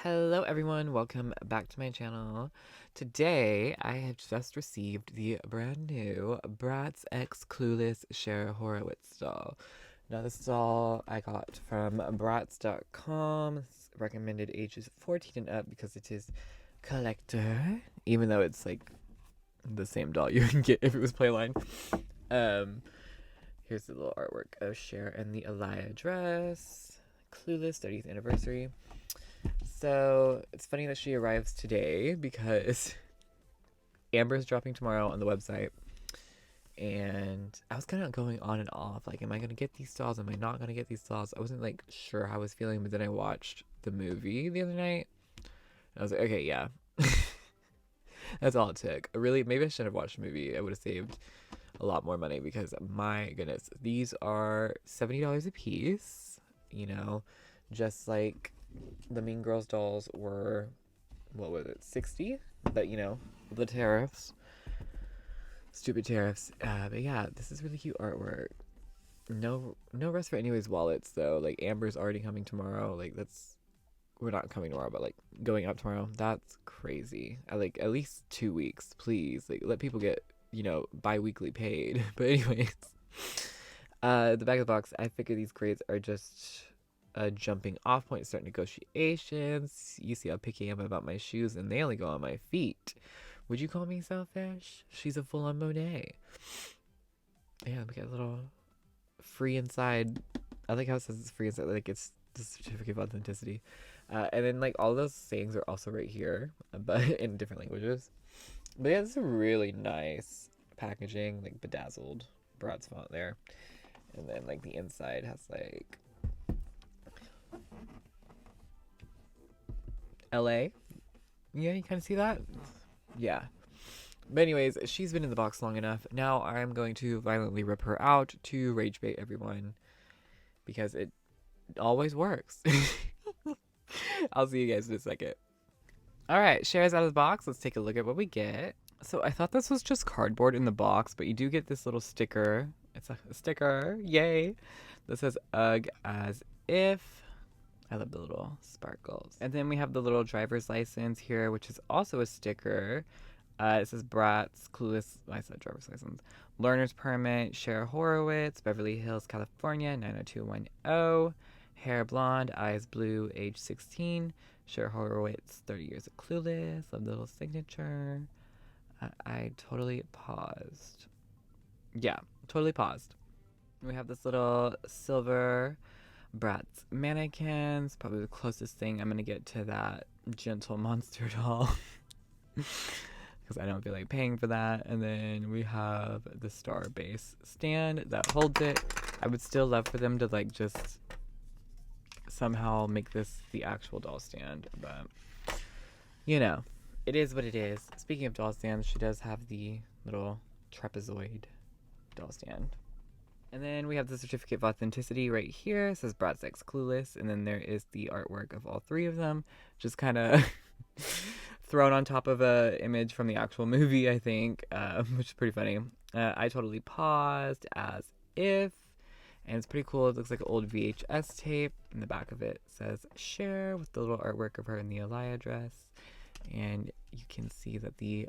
Hello everyone, welcome back to my channel. Today I have just received the brand new Bratz X Clueless Cher Horowitz doll. Now this doll I got from Bratz.com. It's recommended ages 14 and up because it is collector, even though it's like the same doll you would get if it was Playline. Um, Here's the little artwork of Cher and the Elia dress. Clueless 30th anniversary. So it's funny that she arrives today because Amber's dropping tomorrow on the website. And I was kind of going on and off. Like, am I going to get these dolls? Am I not going to get these dolls? I wasn't like sure how I was feeling. But then I watched the movie the other night. And I was like, okay, yeah. That's all it took. Really, maybe I shouldn't have watched the movie. I would have saved a lot more money because my goodness, these are $70 a piece. You know, just like the Mean Girls dolls were, what was it, 60? But you know, the tariffs, stupid tariffs. But yeah, this is really cute artwork. No rest for anybody's wallets though. Like Amber's already coming tomorrow. Like we're not coming tomorrow, but like going up tomorrow. That's crazy. Like at least 2 weeks, please. Like let people get bi-weekly paid. But anyways, the back of the box. I figure these grades are just a jumping off point to start negotiations. You see how picky I am about my shoes, and they only go on my feet. Would you call me selfish? She's a full-on Monet. Yeah, we got a little free inside. I like how it says it's free inside. Like it's the certificate of authenticity. And then like all those sayings are also right here, but in different languages. But yeah, this is a really nice packaging, like bedazzled Bratz font there. And then like the inside has like LA. Yeah, you kind of see that? Yeah. But anyways, she's been in the box long enough. Now I'm going to violently rip her out to rage bait everyone because it always works. I'll see you guys in a second. All right, Cher's out of the box. Let's take a look at what we get. So I thought this was just cardboard in the box, but you do get this little sticker. It's a sticker, yay, that says UGG as if. I love the little sparkles. And then we have the little driver's license here, which is also a sticker. It says Bratz, Clueless, I said driver's license, learner's permit, Cher Horowitz, Beverly Hills, California, 90210, hair blonde, eyes blue, age 16, Cher Horowitz, 30 years of Clueless, love the little signature. I totally paused. Yeah, totally paused. We have this little silver Bratz mannequins, probably the closest thing I'm gonna get to that gentle monster doll because I don't feel like paying for that. And then we have the star base stand that holds it. I would still love for them to like just somehow make this the actual doll stand, but you know, it is what it is. Speaking of doll stands, she does have the little trapezoid doll stand. And then we have the certificate of authenticity right here. It says Bratz X Clueless. And then there is the artwork of all three of them, just kind of thrown on top of a image from the actual movie, I think, which is pretty funny. I totally paused as if. And it's pretty cool. It looks like an old VHS tape. In the back of it says Cher with the little artwork of her in the Elia dress. And you can see that the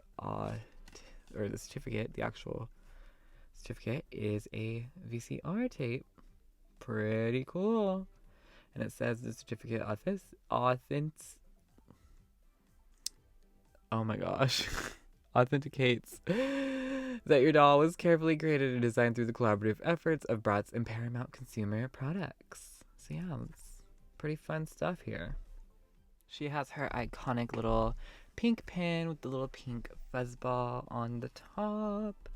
certificate, the actual certificate, is a VCR tape. Pretty cool. And it says the certificate oh my gosh, authenticates that your doll was carefully created and designed through the collaborative efforts of Bratz and Paramount Consumer Products. So yeah, it's pretty fun stuff here. She has her iconic little pink pin with the little pink fuzzball on the top.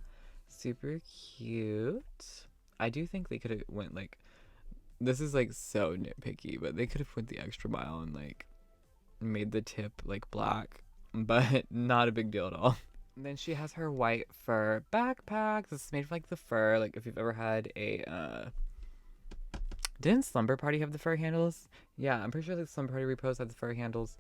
Super cute. I do think they could have went like, this is like so nitpicky, but they could have went the extra mile and like made the tip like black, but not a big deal at all. And then she has her white fur backpack. This is made from like the fur. Like if you've ever had a didn't Slumber Party have the fur handles? Yeah, I'm pretty sure the Slumber Party repos had the fur handles.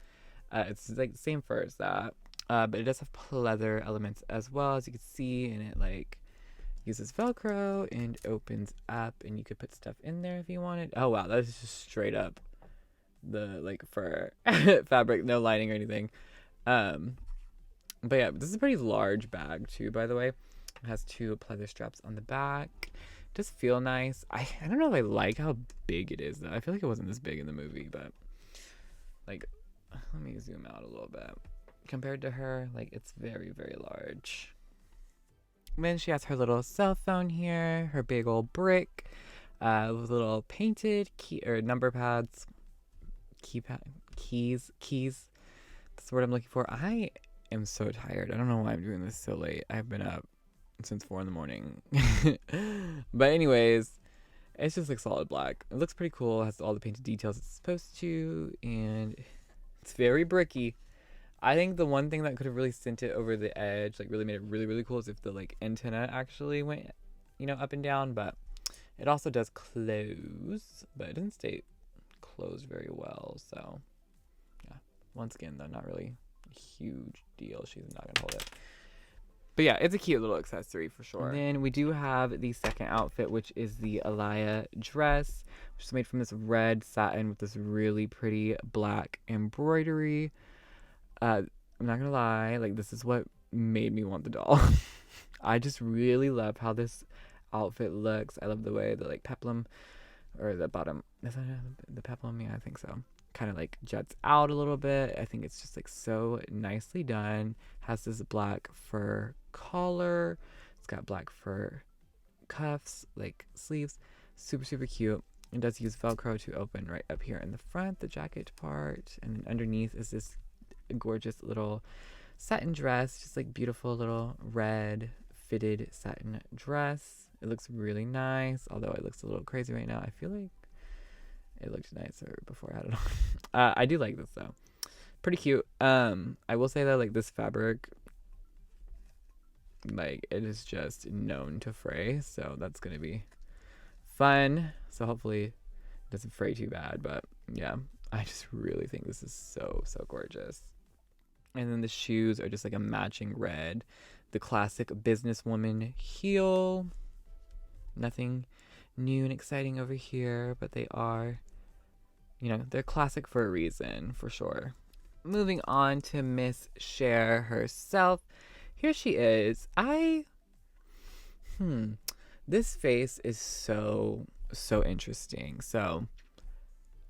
It's like the same fur as that. But it does have pleather elements as well, as you can see, and it like uses Velcro and opens up, and you could put stuff in there if you wanted. Oh wow, that is just straight up the like fur fabric, no lining or anything. Um, but yeah, this is a pretty large bag too, by the way. It has 2 pleather straps on the back. It does feel nice. I don't know if I like how big it is though. I feel like it wasn't this big in the movie, but like, let me zoom out a little bit. Compared to her, like, it's very, very large. And then she has her little cell phone here, her big old brick, with little painted key or number pads, keys. That's the word I'm looking for. I am so tired. I don't know why I'm doing this so late. I've been up since 4 in the morning. But anyways, it's just like solid black. It looks pretty cool. It has all the painted details it's supposed to, and it's very bricky. I think the one thing that could have really sent it over the edge, like really made it really, really cool, is if the like antenna actually went, up and down. But it also does close, but it doesn't stay closed very well. So yeah, once again, though, not really a huge deal. She's not gonna hold it. But yeah, it's a cute little accessory for sure. And then we do have the second outfit, which is the Alaya dress, which is made from this red satin with this really pretty black embroidery. I'm not gonna lie, like, this is what made me want the doll. I just really love how this outfit looks. I love the way the like peplum, or the bottom, is that the peplum? Yeah, I think so. Kind of like juts out a little bit. I think it's just like so nicely done. Has this black fur collar. It's got black fur cuffs, like sleeves. Super, super cute. It does use Velcro to open right up here in the front, the jacket part. And then underneath is this gorgeous little satin dress, just like beautiful little red fitted satin dress. It looks really nice, although it looks a little crazy right now. I feel like it looked nicer before I had it on. I do like this though. Pretty cute. I will say though, like, this fabric, like, it is just known to fray, so that's gonna be fun. So hopefully it doesn't fray too bad, but yeah, I just really think this is so, so gorgeous. And then the shoes are just like a matching red. The classic businesswoman heel. Nothing new and exciting over here, but they are, they're classic for a reason, for sure. Moving on to Miss Cher herself. Here she is. This face is so, so interesting. So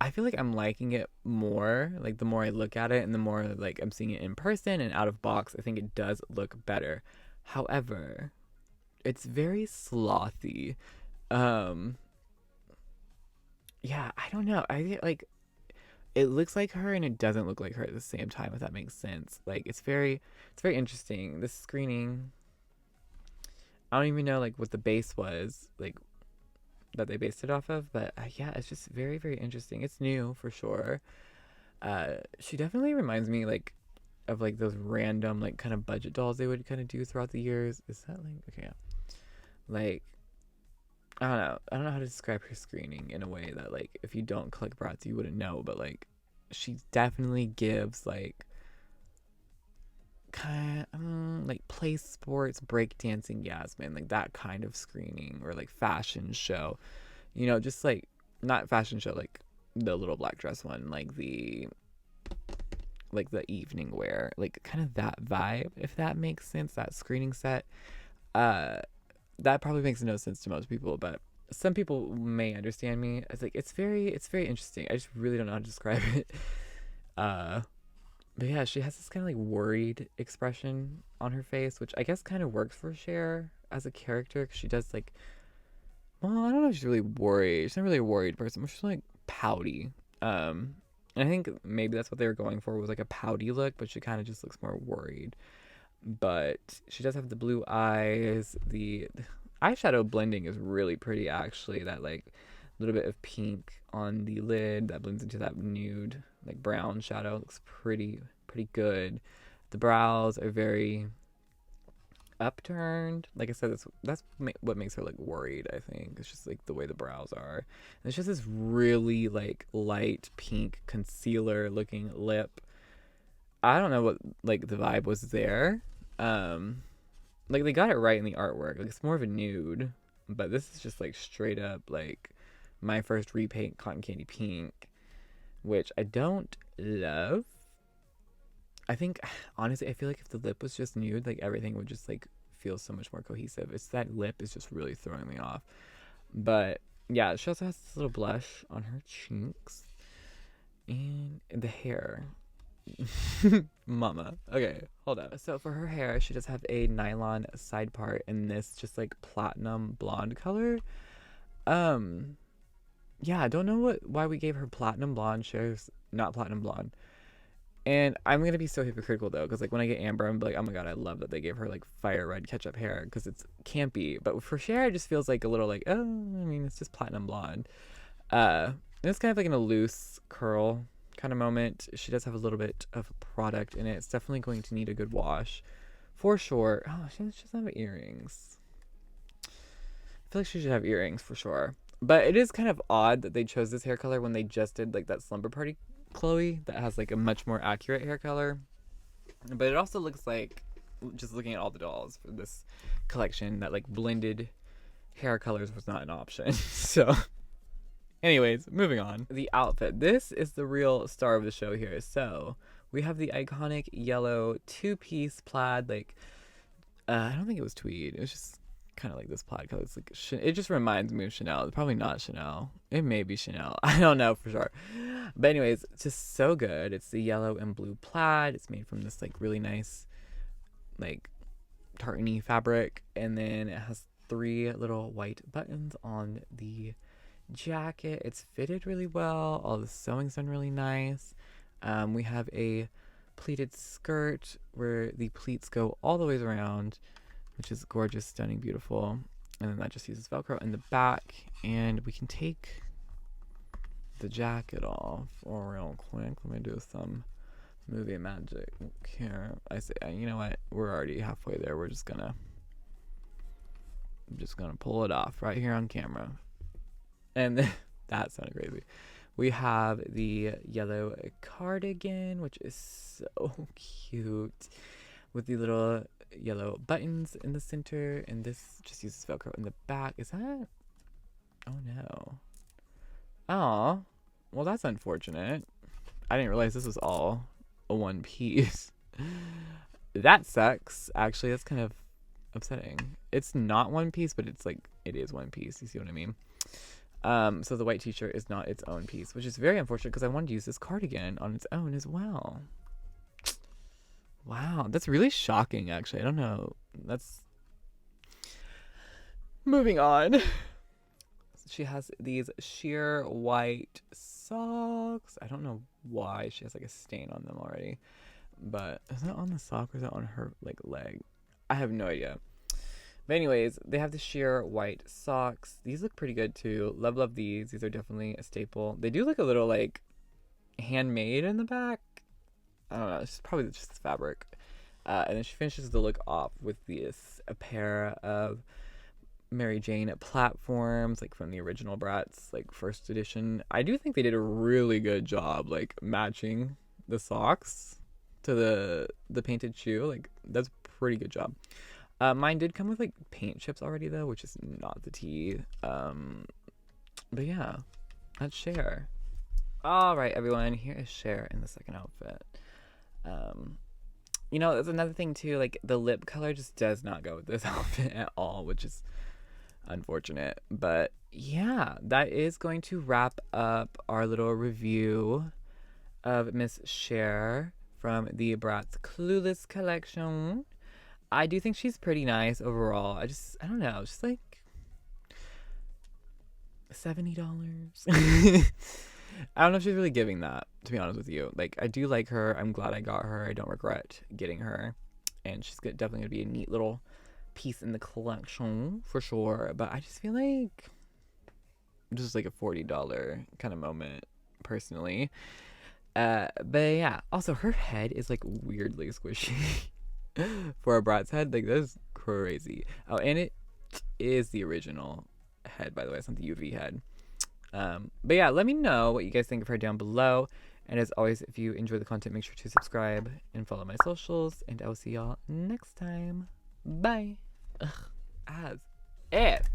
I feel like I'm liking it more. Like, the more I look at it and the more like I'm seeing it in person and out of box, I think it does look better. However, it's very slothy. Yeah, I don't know. I get like, it looks like her and it doesn't look like her at the same time, if that makes sense. Like, it's very interesting. This screening, I don't even know like what the base was, like, that they based it off of, but yeah, it's just very, very interesting. It's new for sure. She definitely reminds me like of like those random like kind of budget dolls they would kind of do throughout the years. Is that like, okay, yeah. Like, I don't know how to describe her screening in a way that, like, if you don't collect Bratz you wouldn't know, but like she definitely gives like kind of like play sports, breakdancing Yasmin, like that kind of screening, or like fashion show, just like, not fashion show like the little black dress one, like the evening wear, like kind of that vibe, if that makes sense. That screening set, that probably makes no sense to most people, but some people may understand me. It's like, it's very interesting. I just really don't know how to describe it. But yeah, she has this kind of like worried expression on her face, which I guess kind of works for Cher as a character, because she does like, well, I don't know if she's really worried. She's not really a worried person, but she's like pouty. And I think maybe that's what they were going for, was like a pouty look, but she kind of just looks more worried. But she does have the blue eyes. The eyeshadow blending is really pretty, actually. That like little bit of pink on the lid that blends into that nude like brown shadow looks pretty good. The brows are very upturned. Like I said, that's what makes her like worried, I think. It's just like the way the brows are. And it's just this really like light pink concealer looking lip. I don't know what like the vibe was there. Like, they got it right in the artwork. Like, it's more of a nude, but this is just like straight up like my first repaint cotton candy pink. which I don't love. I think, honestly, I feel like if the lip was just nude, like everything would just like feel so much more cohesive. It's that lip is just really throwing me off. But yeah, she also has this little blush on her cheeks and the hair. Mama. Okay, hold up. So for her hair, she does have a nylon side part in this just like platinum blonde color. Yeah, I don't know why we gave her platinum blonde. Cher's not platinum blonde. And I'm gonna be so hypocritical though, because like when I get Amber, I'm like, oh my god, I love that they gave her like fire red ketchup hair because it's campy. But for Cher, it just feels like a little like, oh, I mean, it's just platinum blonde. And it's kind of like in a loose curl kind of moment. She does have a little bit of product in it. It's definitely going to need a good wash, for sure. Oh, she doesn't have earrings. I feel like she should have earrings for sure. But it is kind of odd that they chose this hair color when they just did like that slumber party Chloe that has like a much more accurate hair color. But it also looks like, just looking at all the dolls for this collection, that like blended hair colors was not an option. So anyways, moving on. The outfit. This is the real star of the show here. So we have the iconic yellow two-piece plaid, like I don't think it was tweed. It was just kind of like this plaid color. It's like, it just reminds me of Chanel. It's probably not Chanel. It may be Chanel. I don't know for sure. But anyways, it's just so good. It's the yellow and blue plaid. It's made from this like really nice like tartany fabric, and then it has 3 little white buttons on the jacket. It's fitted really well. All the sewing's done really nice. We have a pleated skirt where the pleats go all the way around, which is gorgeous, stunning, beautiful. And then that just uses Velcro in the back, and we can take the jacket off real quick. Let me do some movie magic here. I say, you know what? We're already halfway there. I'm just gonna pull it off right here on camera. And then, that sounded crazy. We have the yellow cardigan, which is so cute, with the little yellow buttons in the center, and this just uses Velcro in the back. Is that? Oh no. Oh, well, that's unfortunate. I didn't realize this was all a one piece. That sucks. Actually, that's kind of upsetting. It's not one piece, but it's like, it is one piece. You see what I mean? So the white t-shirt is not its own piece, which is very unfortunate because I wanted to use this cardigan on its own as well. Wow, that's really shocking, actually. I don't know. That's... Moving on. She has these sheer white socks. I don't know why she has like a stain on them already. But is that on the sock or is that on her like leg? I have no idea. But anyways, they have the sheer white socks. These look pretty good too. Love these. These are definitely a staple. They do look a little like handmade in the back. I don't know. It's probably just the fabric. And then she finishes the look off with a pair of Mary Jane platforms, like from the original Bratz, like first edition. I do think they did a really good job, like matching the socks to the painted shoe. Like that's a pretty good job. Mine did come with like paint chips already though, which is not the tea. But yeah, that's Cher. All right, everyone, here is Cher in the second outfit. You know, there's another thing too, like the lip color just does not go with this outfit at all, which is unfortunate. But yeah, that is going to wrap up our little review of Miss Cher from the Bratz Clueless collection. I do think she's pretty nice overall. I don't know, just like $70. I don't know if she's really giving that, to be honest with you. Like, I do like her. I'm glad I got her. I don't regret getting her. And she's definitely going to be a neat little piece in the collection, for sure. But I just feel like this is like a $40 kind of moment, personally. But yeah. Also, her head is, like, weirdly squishy. For a Bratz head. Like, that's crazy. Oh, and it is the original head, by the way. It's not the UV head. But yeah, let me know what you guys think of her down below. And as always, if you enjoy the content, make sure to subscribe and follow my socials. And I will see y'all next time. Bye. Ugh, as if.